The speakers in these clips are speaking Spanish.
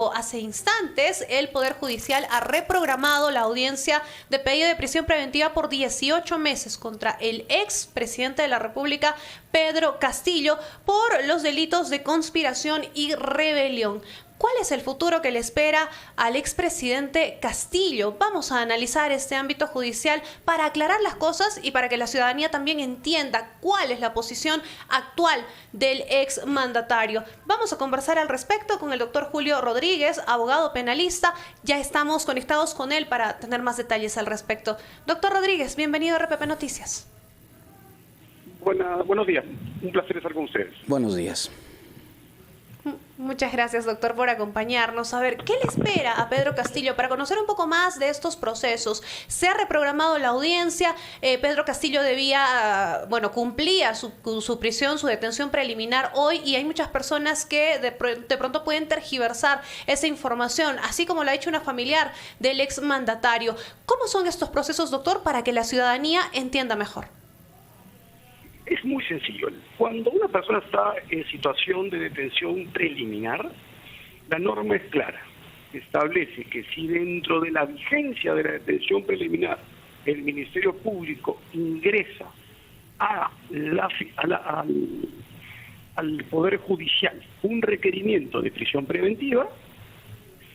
cuando hace instantes el Poder Judicial ha reprogramado la audiencia de pedido de prisión preventiva por 18 meses contra el ex presidente de la República, Pedro Castillo, por los delitos de conspiración y rebelión. ¿Cuál es el futuro que le espera al expresidente Castillo? Vamos a analizar este ámbito judicial para aclarar las cosas y para que la ciudadanía también entienda cuál es la posición actual del exmandatario. Vamos a conversar al respecto con el doctor Julio Rodríguez, abogado penalista. Ya estamos conectados con él para tener más detalles al respecto. Doctor Rodríguez, bienvenido a RPP Noticias. Buenos días, un placer estar con ustedes. Buenos días. Muchas gracias, doctor, por acompañarnos. A ver, ¿qué le espera a Pedro Castillo para conocer un poco más de estos procesos? Se ha reprogramado la audiencia. Pedro Castillo cumplía su prisión, su detención preliminar hoy, y hay muchas personas que de pronto pueden tergiversar esa información, así como lo ha hecho una familiar del exmandatario. ¿Cómo son estos procesos, doctor, para que la ciudadanía entienda mejor? Es muy sencillo. Cuando una persona está en situación de detención preliminar, la norma es clara. Establece que si dentro de la vigencia de la detención preliminar el Ministerio Público ingresa al Poder Judicial un requerimiento de prisión preventiva,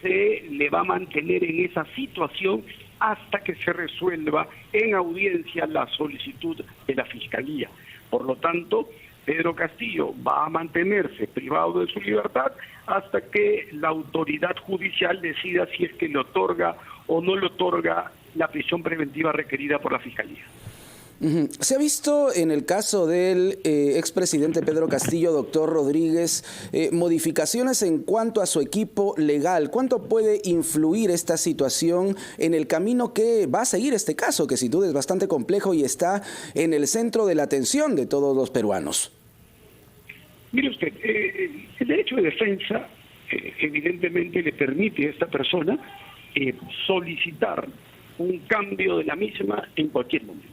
se le va a mantener en esa situación hasta que se resuelva en audiencia la solicitud de la Fiscalía. Por lo tanto, Pedro Castillo va a mantenerse privado de su libertad hasta que la autoridad judicial decida si es que le otorga o no le otorga la prisión preventiva requerida por la Fiscalía. Se ha visto en el caso del expresidente Pedro Castillo, doctor Rodríguez, modificaciones en cuanto a su equipo legal. ¿Cuánto puede influir esta situación en el camino que va a seguir este caso, que sin duda es bastante complejo y está en el centro de la atención de todos los peruanos? Mire usted, el derecho de defensa evidentemente le permite a esta persona solicitar un cambio de la misma en cualquier momento.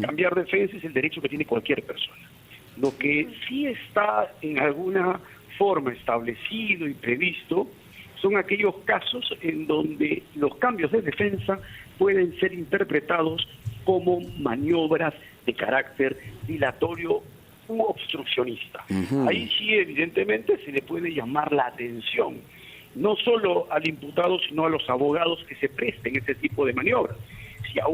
Cambiar defensa es el derecho que tiene cualquier persona. Lo que sí está en alguna forma establecido y previsto son aquellos casos en donde los cambios de defensa pueden ser interpretados como maniobras de carácter dilatorio u obstruccionista. Ahí sí, evidentemente, se le puede llamar la atención, no solo al imputado, sino a los abogados que se presten ese tipo de maniobras. Si a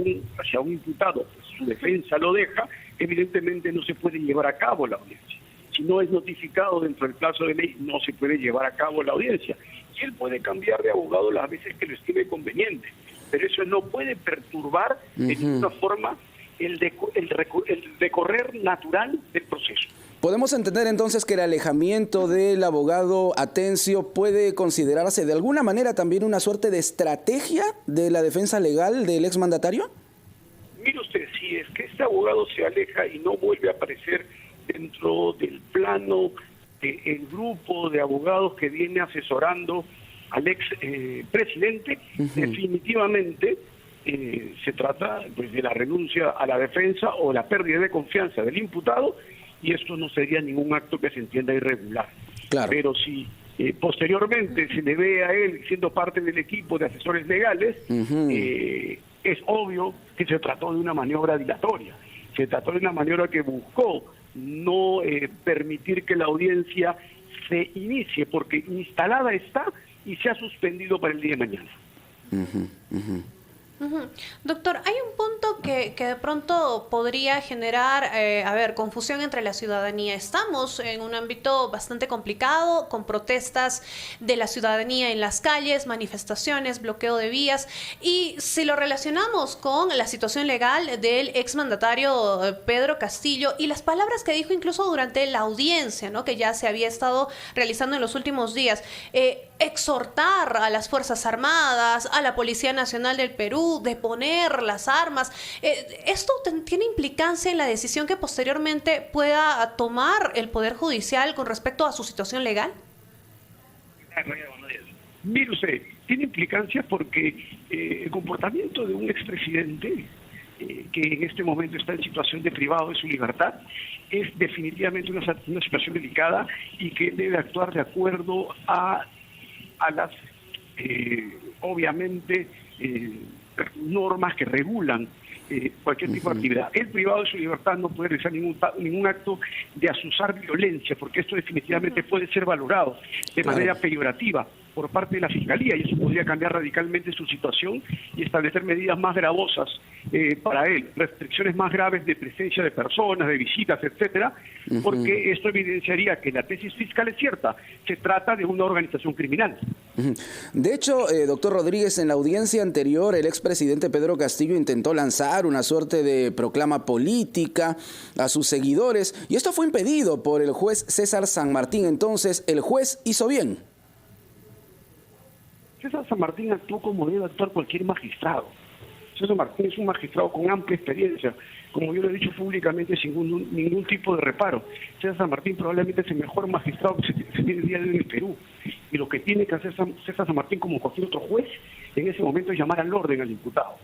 un imputado su defensa lo deja, evidentemente no se puede llevar a cabo la audiencia. Si no es notificado dentro del plazo de ley, no se puede llevar a cabo la audiencia. Y él puede cambiar de abogado las veces que lo estime conveniente, pero eso no puede perturbar de ninguna forma el decorrer natural del proceso. ¿Podemos entender entonces que el alejamiento del abogado Atencio puede considerarse de alguna manera también una suerte de estrategia de la defensa legal del exmandatario? Mire usted, si es que este abogado se aleja y no vuelve a aparecer dentro del plano del grupo de abogados que viene asesorando al ex presidente, definitivamente se trata pues, de la renuncia a la defensa o la pérdida de confianza del imputado, y esto no sería ningún acto que se entienda irregular. Claro. Pero si posteriormente se le ve a él siendo parte del equipo de asesores legales, es obvio que se trató de una maniobra dilatoria. Se trató de una maniobra que buscó no permitir que la audiencia se inicie, porque instalada está y se ha suspendido para el día de mañana. Doctor, hay un punto que de pronto podría generar, confusión entre la ciudadanía. Estamos en un ámbito bastante complicado, con protestas de la ciudadanía en las calles, manifestaciones, bloqueo de vías, y si lo relacionamos con la situación legal del exmandatario Pedro Castillo y las palabras que dijo incluso durante la audiencia, ¿no?, que ya se había estado realizando en los últimos días, exhortar a las Fuerzas Armadas, a la Policía Nacional del Perú, de poner las armas. ¿Esto tiene implicancia en la decisión que posteriormente pueda tomar el Poder Judicial con respecto a su situación legal? Mire usted, tiene implicancia porque el comportamiento de un expresidente que en este momento está en situación de privado de su libertad es definitivamente una situación delicada y que debe actuar de acuerdo a a las, obviamente, normas que regulan cualquier tipo de actividad. El privado de su libertad no puede realizar ningún acto de asusar violencia, porque esto definitivamente puede ser valorado de manera peyorativa por parte de la Fiscalía, y eso podría cambiar radicalmente su situación y establecer medidas más gravosas para él, restricciones más graves de presencia de personas, de visitas, etcétera, porque esto evidenciaría que la tesis fiscal es cierta, se trata de una organización criminal. De hecho, doctor Rodríguez, en la audiencia anterior, el expresidente Pedro Castillo intentó lanzar una suerte de proclama política a sus seguidores, y esto fue impedido por el juez César San Martín. Entonces, ¿el juez hizo bien? César San Martín actuó como debe actuar cualquier magistrado. César Martín es un magistrado con amplia experiencia, como yo lo he dicho públicamente, sin ningún tipo de reparo. César San Martín probablemente es el mejor magistrado que se tiene el día de hoy en el Perú. Y lo que tiene que hacer César San Martín, como cualquier otro juez, en ese momento es llamar al orden al imputado.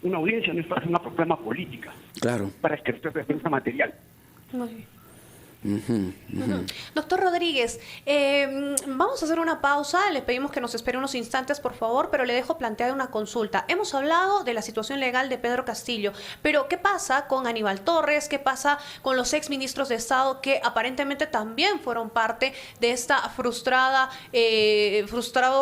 Una audiencia no es para hacer una proclama política, para ejercer defensa material. Muy bien. Doctor Rodríguez, vamos a hacer una pausa, le pedimos que nos espere unos instantes, por favor, pero le dejo planteada una consulta. Hemos hablado de la situación legal de Pedro Castillo, pero ¿qué pasa con Aníbal Torres? ¿Qué pasa con los exministros de Estado que aparentemente también fueron parte de esta frustrado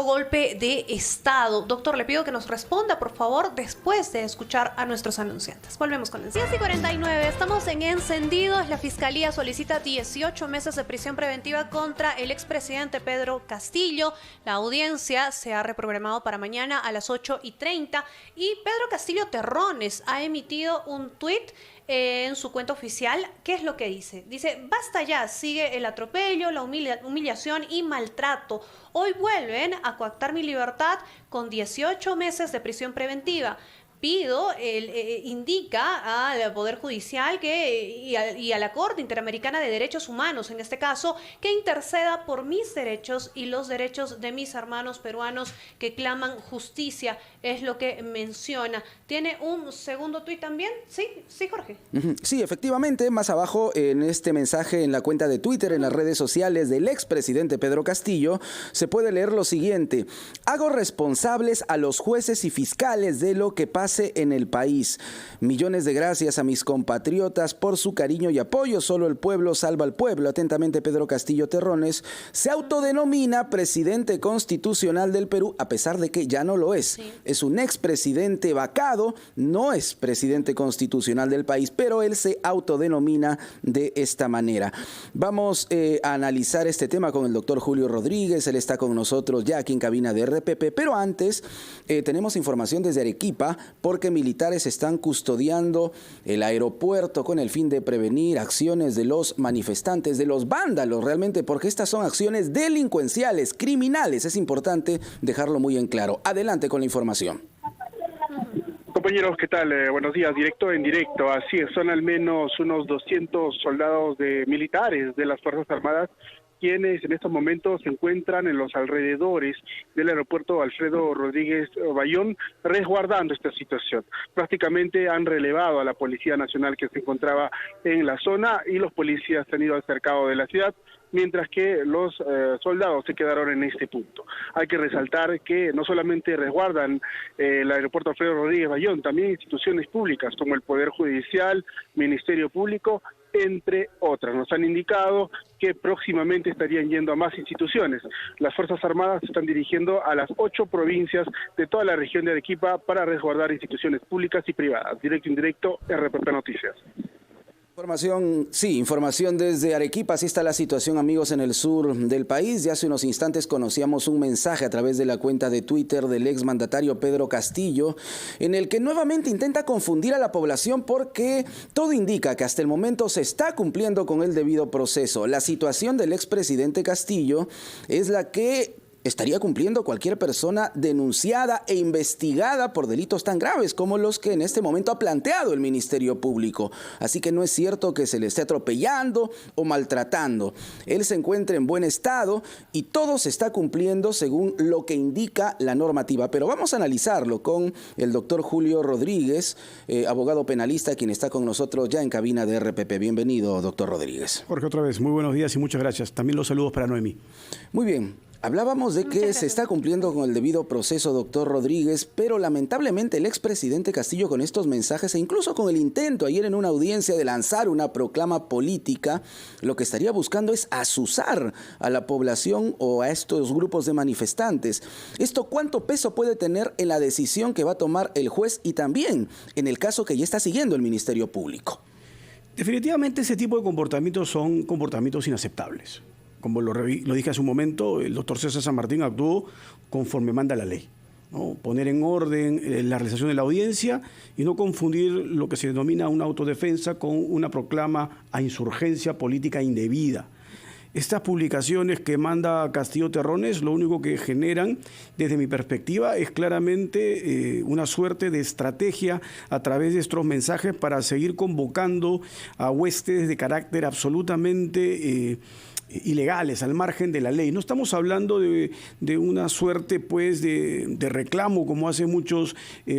golpe de Estado? Doctor, le pido que nos responda, por favor, después de escuchar a nuestros anunciantes. Volvemos con el 10:49, estamos en Encendidos. La Fiscalía solicita 18 meses de prisión preventiva contra el expresidente Pedro Castillo. La audiencia se ha reprogramado para mañana a las 8:30 y Pedro Castillo Terrones ha emitido un tuit en su cuenta oficial. ¿Qué es lo que dice? Dice: basta ya, sigue el atropello, la humillación y maltrato. Hoy vuelven a coactar mi libertad con 18 meses de prisión preventiva. Pido, indica al Poder Judicial y a la Corte Interamericana de Derechos Humanos, en este caso, que interceda por mis derechos y los derechos de mis hermanos peruanos que claman justicia, es lo que menciona. ¿Tiene un segundo tuit también? Sí, Jorge. Sí, efectivamente, más abajo en este mensaje en la cuenta de Twitter, en las redes sociales del expresidente Pedro Castillo, se puede leer lo siguiente: hago responsables a los jueces y fiscales de lo que pasa en el país. Millones de gracias a mis compatriotas por su cariño y apoyo. Solo el pueblo salva al pueblo. Atentamente, Pedro Castillo Terrones. Se autodenomina presidente constitucional del Perú, a pesar de que ya no lo es. Sí. Es un expresidente vacado, no es presidente constitucional del país, pero él se autodenomina de esta manera. Vamos a analizar este tema con el doctor Julio Rodríguez. Él está con nosotros ya aquí en cabina de RPP, pero antes tenemos información desde Arequipa, porque militares están custodiando el aeropuerto con el fin de prevenir acciones de los manifestantes, de los vándalos realmente, porque estas son acciones delincuenciales, criminales. Es importante dejarlo muy en claro. Adelante con la información. Compañeros, ¿qué tal? Buenos días, directo en directo. Así es, son al menos unos 200 soldados militares de las Fuerzas Armadas quienes en estos momentos se encuentran en los alrededores del aeropuerto Alfredo Rodríguez Bayón, resguardando esta situación. Prácticamente han relevado a la Policía Nacional que se encontraba en la zona y los policías se han ido al cercado de la ciudad, mientras que los soldados se quedaron en este punto. Hay que resaltar que no solamente resguardan el aeropuerto Alfredo Rodríguez Bayón, también instituciones públicas como el Poder Judicial, Ministerio Público, entre otras. Nos han indicado que próximamente estarían yendo a más instituciones. Las Fuerzas Armadas se están dirigiendo a las 8 provincias de toda la región de Arequipa para resguardar instituciones públicas y privadas. Directo, indirecto, RPP Noticias. Información desde Arequipa. Así está la situación, amigos, en el sur del país. Ya hace unos instantes conocíamos un mensaje a través de la cuenta de Twitter del exmandatario Pedro Castillo, en el que nuevamente intenta confundir a la población porque todo indica que hasta el momento se está cumpliendo con el debido proceso. La situación del expresidente Castillo es la que estaría cumpliendo cualquier persona denunciada e investigada por delitos tan graves como los que en este momento ha planteado el Ministerio Público. Así que no es cierto que se le esté atropellando o maltratando. Él se encuentra en buen estado y todo se está cumpliendo según lo que indica la normativa. Pero vamos a analizarlo con el doctor Julio Rodríguez, abogado penalista, quien está con nosotros ya en cabina de RPP. Bienvenido, doctor Rodríguez. Jorge, otra vez, muy buenos días y muchas gracias. También los saludos para Noemí. Muy bien. Hablábamos de que se está cumpliendo con el debido proceso, doctor Rodríguez, pero lamentablemente el expresidente Castillo, con estos mensajes e incluso con el intento ayer en una audiencia de lanzar una proclama política, lo que estaría buscando es azuzar a la población o a estos grupos de manifestantes. ¿Esto cuánto peso puede tener en la decisión que va a tomar el juez y también en el caso que ya está siguiendo el Ministerio Público? Definitivamente ese tipo de comportamientos son comportamientos inaceptables. Como lo dije hace un momento, el doctor César San Martín actuó conforme manda la ley, ¿no? Poner en orden la realización de la audiencia y no confundir lo que se denomina una autodefensa con una proclama a insurgencia política indebida. Estas publicaciones que manda Castillo Terrones lo único que generan, desde mi perspectiva, es claramente una suerte de estrategia a través de estos mensajes para seguir convocando a huestes de carácter absolutamente ilegales, al margen de la ley. No estamos hablando de una suerte pues de reclamo como hacen muchos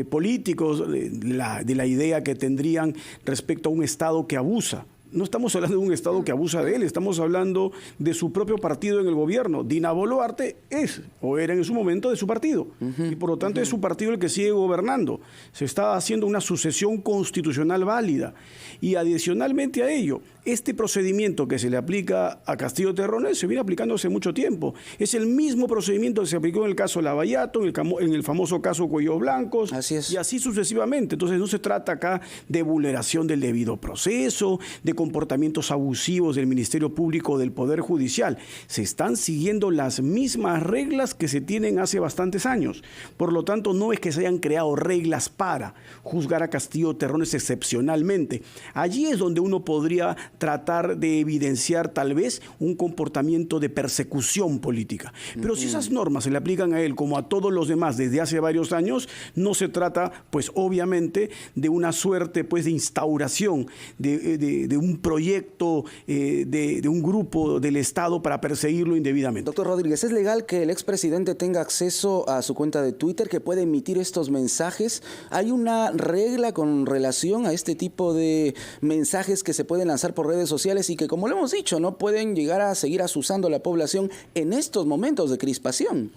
políticos, de la idea que tendrían respecto a un Estado que abusa. No estamos hablando de un Estado que abusa de él, estamos hablando de su propio partido en el gobierno. Dina Boluarte es, o era en su momento, de su partido. Y por lo tanto es su partido el que sigue gobernando. Se está haciendo una sucesión constitucional válida. Y adicionalmente a ello, este procedimiento que se le aplica a Castillo Terrones se viene aplicando hace mucho tiempo. Es el mismo procedimiento que se aplicó en el caso Lavallato, en el famoso caso Cuellos Blancos, así es. Y así sucesivamente. Entonces no se trata acá de vulneración del debido proceso, de comportamientos abusivos del Ministerio Público o del Poder Judicial. Se están siguiendo las mismas reglas que se tienen hace bastantes años. Por lo tanto, no es que se hayan creado reglas para juzgar a Castillo Terrones excepcionalmente. Allí es donde uno podría tratar de evidenciar tal vez un comportamiento de persecución política. Pero si esas normas se le aplican a él como a todos los demás desde hace varios años, no se trata, pues obviamente, de una suerte pues de instauración de un proyecto de un grupo del Estado para perseguirlo indebidamente. Doctor Rodríguez, ¿es legal que el expresidente tenga acceso a su cuenta de Twitter, que puede emitir estos mensajes? ¿Hay una regla con relación a este tipo de mensajes que se pueden lanzar por redes sociales y que, como lo hemos dicho, no pueden llegar a seguir azuzando a la población en estos momentos de crispación?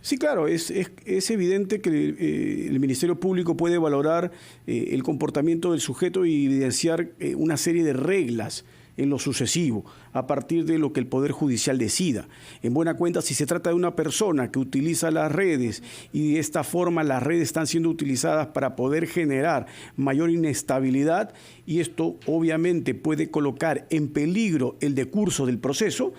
Sí, claro, es evidente que el Ministerio Público puede valorar el comportamiento del sujeto y evidenciar una serie de reglas en lo sucesivo, a partir de lo que el Poder Judicial decida. En buena cuenta, si se trata de una persona que utiliza las redes y de esta forma las redes están siendo utilizadas para poder generar mayor inestabilidad, y esto obviamente puede colocar en peligro el decurso del proceso,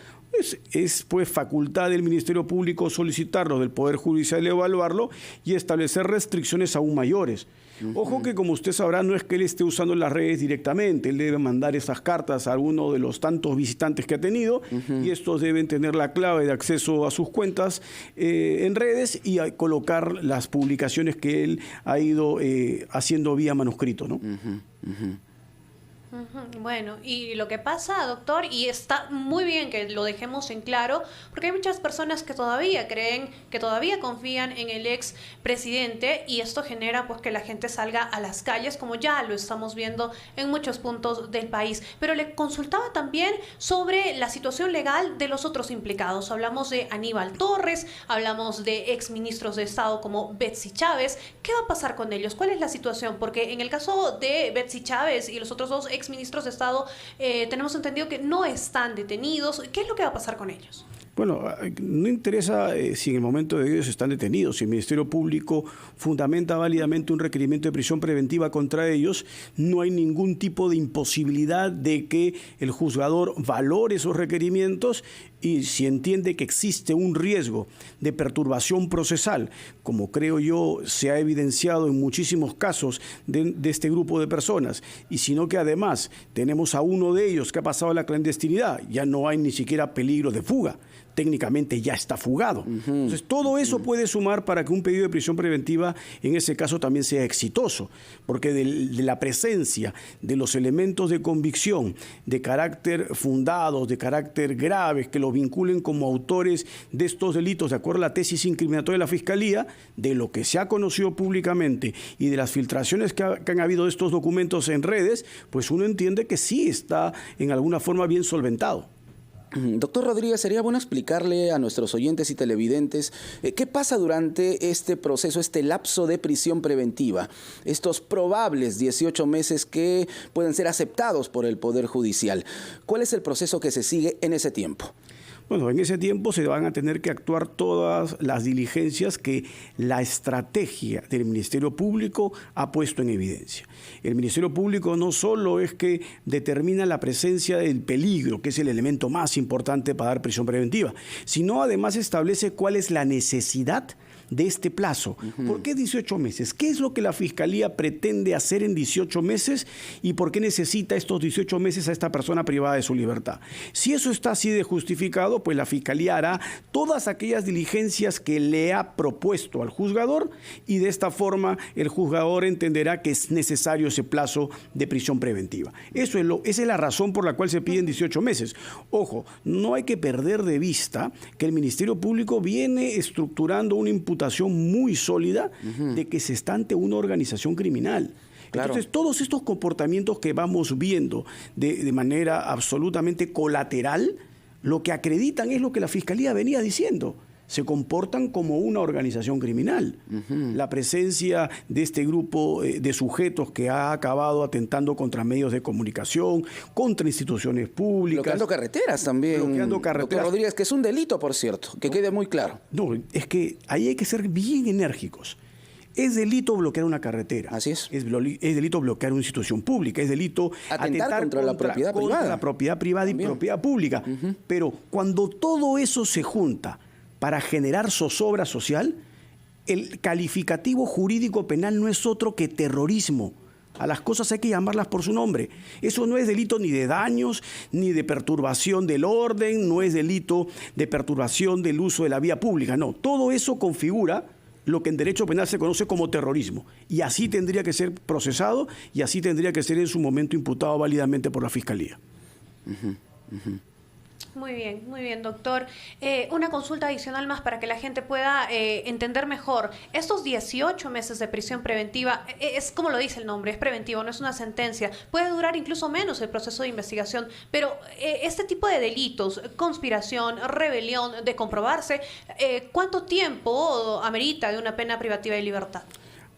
es pues facultad del Ministerio Público solicitarlo, del Poder Judicial evaluarlo y establecer restricciones aún mayores. Ojo que, como usted sabrá, no es que él esté usando las redes directamente, él debe mandar esas cartas a alguno de los tantos visitantes que ha tenido y estos deben tener la clave de acceso a sus cuentas en redes y a colocar las publicaciones que él ha ido haciendo vía manuscrito, ¿no? Bueno, y lo que pasa, doctor, y está muy bien que lo dejemos en claro, porque hay muchas personas que todavía creen, que todavía confían en el ex presidente, y esto genera pues que la gente salga a las calles, como ya lo estamos viendo en muchos puntos del país. Pero le consultaba también sobre la situación legal de los otros implicados. Hablamos de Aníbal Torres, hablamos de ex ministros de Estado como Betsy Chávez. ¿Qué va a pasar con ellos? ¿Cuál es la situación? Porque en el caso de Betsy Chávez y los otros dos ex ministros de Estado, tenemos entendido que no están detenidos. ¿Qué es lo que va a pasar con ellos? Bueno, no interesa si en el momento de ellos están detenidos. Si el Ministerio Público fundamenta válidamente un requerimiento de prisión preventiva contra ellos, no hay ningún tipo de imposibilidad de que el juzgador valore esos requerimientos y si entiende que existe un riesgo de perturbación procesal, como creo yo se ha evidenciado en muchísimos casos de este grupo de personas, y sino que además tenemos a uno de ellos que ha pasado a la clandestinidad, ya no hay ni siquiera peligro de fuga. Técnicamente ya está fugado. Entonces, todo eso puede sumar para que un pedido de prisión preventiva en ese caso también sea exitoso, porque de la presencia de los elementos de convicción de carácter fundados, de carácter graves, que los vinculen como autores de estos delitos, de acuerdo a la tesis incriminatoria de la Fiscalía, de lo que se ha conocido públicamente y de las filtraciones que han habido de estos documentos en redes, pues uno entiende que sí está en alguna forma bien solventado. Doctor Rodríguez, sería bueno explicarle a nuestros oyentes y televidentes qué pasa durante este proceso, este lapso de prisión preventiva, estos probables 18 meses que pueden ser aceptados por el Poder Judicial. ¿Cuál es el proceso que se sigue en ese tiempo? Bueno, en ese tiempo se van a tener que actuar todas las diligencias que la estrategia del Ministerio Público ha puesto en evidencia. El Ministerio Público no solo es que determina la presencia del peligro, que es el elemento más importante para dar prisión preventiva, sino además establece cuál es la necesidad de este plazo. ¿Por qué 18 meses? ¿Qué es lo que la Fiscalía pretende hacer en 18 meses y por qué necesita estos 18 meses a esta persona privada de su libertad? Si eso está así de justificado, pues la Fiscalía hará todas aquellas diligencias que le ha propuesto al juzgador y de esta forma el juzgador entenderá que es necesario ese plazo de prisión preventiva. Esa es la razón por la cual se piden 18 meses. Ojo, no hay que perder de vista que el Ministerio Público viene estructurando una imputación muy sólida de que se está ante una organización criminal. Claro. Entonces, todos estos comportamientos que vamos viendo de manera absolutamente colateral, lo que acreditan es lo que la Fiscalía venía diciendo. Se comportan como una organización criminal. La presencia de este grupo de sujetos que ha acabado atentando contra medios de comunicación, contra instituciones públicas. Bloqueando carreteras también. Bloqueando carreteras. Doctor Rodríguez, que es un delito, por cierto, que quede muy claro. No, es que ahí hay que ser bien enérgicos. Es delito bloquear una carretera. Así es. Es delito bloquear una institución pública. Es delito atentar contra la propiedad privada. Contra la propiedad privada también. Y propiedad pública. Pero cuando todo eso se junta para generar zozobra social, el calificativo jurídico penal no es otro que terrorismo. A las cosas hay que llamarlas por su nombre. Eso no es delito ni de daños, ni de perturbación del orden, no es delito de perturbación del uso de la vía pública. No, todo eso configura lo que en derecho penal se conoce como terrorismo. Y así tendría que ser procesado y así tendría que ser en su momento imputado válidamente por la Fiscalía. Muy bien, doctor. Una consulta adicional más para que la gente pueda entender mejor. Estos 18 meses de prisión preventiva, es como lo dice el nombre, es preventivo, no es una sentencia. Puede durar incluso menos el proceso de investigación, pero este tipo de delitos, conspiración, rebelión, de comprobarse, ¿cuánto tiempo amerita de una pena privativa de libertad?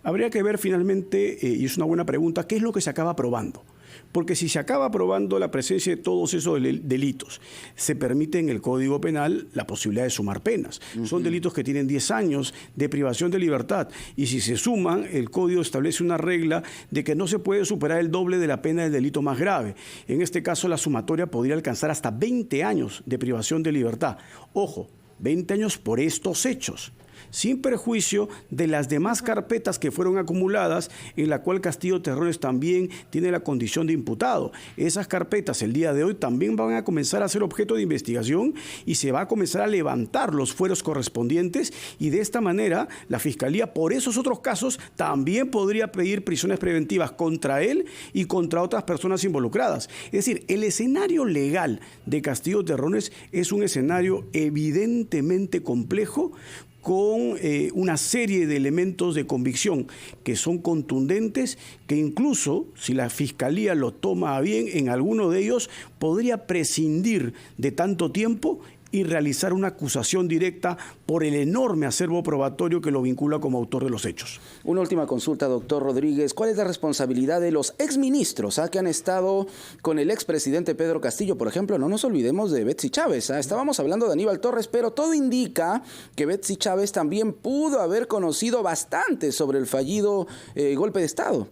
Habría que ver finalmente, y es una buena pregunta, ¿qué es lo que se acaba probando? Porque si se acaba probando la presencia de todos esos delitos, se permite en el Código Penal la posibilidad de sumar penas. Son delitos que tienen 10 años de privación de libertad y si se suman, el Código establece una regla de que no se puede superar el doble de la pena del delito más grave. En este caso, la sumatoria podría alcanzar hasta 20 años de privación de libertad. Ojo, 20 años por estos hechos, sin perjuicio de las demás carpetas que fueron acumuladas, en la cual Castillo Terrones también tiene la condición de imputado. Esas carpetas el día de hoy también van a comenzar a ser objeto de investigación y se va a comenzar a levantar los fueros correspondientes y de esta manera la Fiscalía por esos otros casos también podría pedir prisiones preventivas contra él y contra otras personas involucradas. Es decir, el escenario legal de Castillo Terrones es un escenario evidentemente complejo, con una serie de elementos de convicción que son contundentes, que incluso, si la Fiscalía lo toma a bien, en alguno de ellos podría prescindir de tanto tiempo y realizar una acusación directa por el enorme acervo probatorio que lo vincula como autor de los hechos. Una última consulta, doctor Rodríguez. ¿Cuál es la responsabilidad de los exministros que han estado con el expresidente Pedro Castillo? Por ejemplo, no nos olvidemos de Betsy Chávez. Estábamos hablando de Aníbal Torres, pero todo indica que Betsy Chávez también pudo haber conocido bastante sobre el fallido golpe de Estado.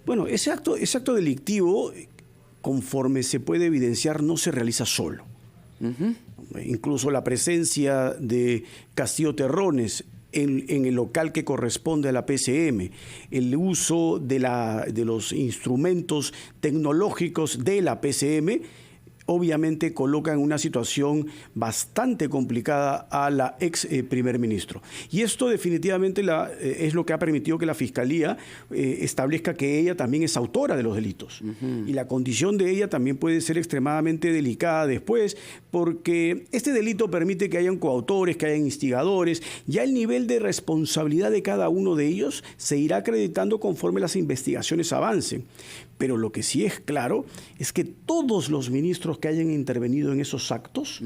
Bueno, ese acto delictivo, conforme se puede evidenciar, no se realiza solo. Incluso la presencia de Castillo Terrones en el local que corresponde a la PCM, el uso de los instrumentos tecnológicos de la PCM, obviamente coloca en una situación bastante complicada a la ex primer ministro. Y esto definitivamente es lo que ha permitido que la Fiscalía establezca que ella también es autora de los delitos. Y la condición de ella también puede ser extremadamente delicada después, porque este delito permite que hayan coautores, que hayan instigadores. Ya el nivel de responsabilidad de cada uno de ellos se irá acreditando conforme las investigaciones avancen. Pero lo que sí es claro es que todos los ministros que hayan intervenido en esos actos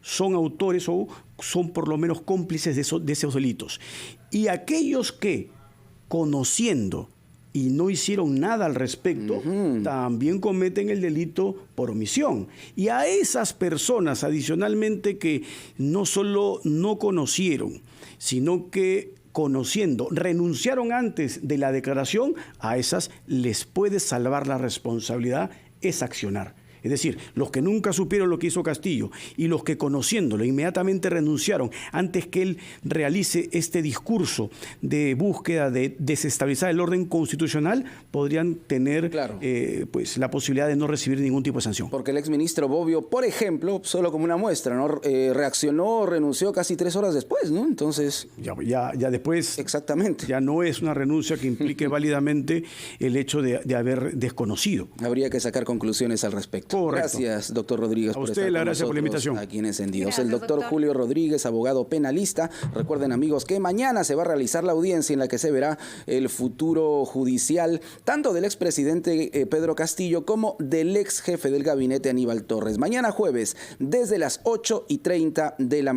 son autores o son por lo menos cómplices de esos delitos. Y aquellos que, conociendo y no hicieron nada al respecto, también cometen el delito por omisión. Y a esas personas, adicionalmente, que no solo no conocieron, sino que conociendo, renunciaron antes de la declaración, a esas les puede salvar la responsabilidad, es accionar. Es decir, los que nunca supieron lo que hizo Castillo y los que conociéndolo inmediatamente renunciaron antes que él realice este discurso de búsqueda de desestabilizar el orden constitucional, podrían tener pues la posibilidad de no recibir ningún tipo de sanción. Porque el exministro Bobbio, por ejemplo, solo como una muestra, ¿no? Reaccionó, renunció casi 3 horas después, ¿no? Entonces... Ya después... Exactamente. Ya no es una renuncia que implique válidamente el hecho de haber desconocido. Habría que sacar conclusiones al respecto. Correcto. Gracias, doctor Rodríguez. A usted la gracias por la invitación. Aquí en Encendidos. Gracias, El doctor Julio Rodríguez, abogado penalista. Recuerden, amigos, que mañana se va a realizar la audiencia en la que se verá el futuro judicial tanto del expresidente Pedro Castillo como del ex jefe del gabinete Aníbal Torres. Mañana jueves, desde las 8:30 de la mañana.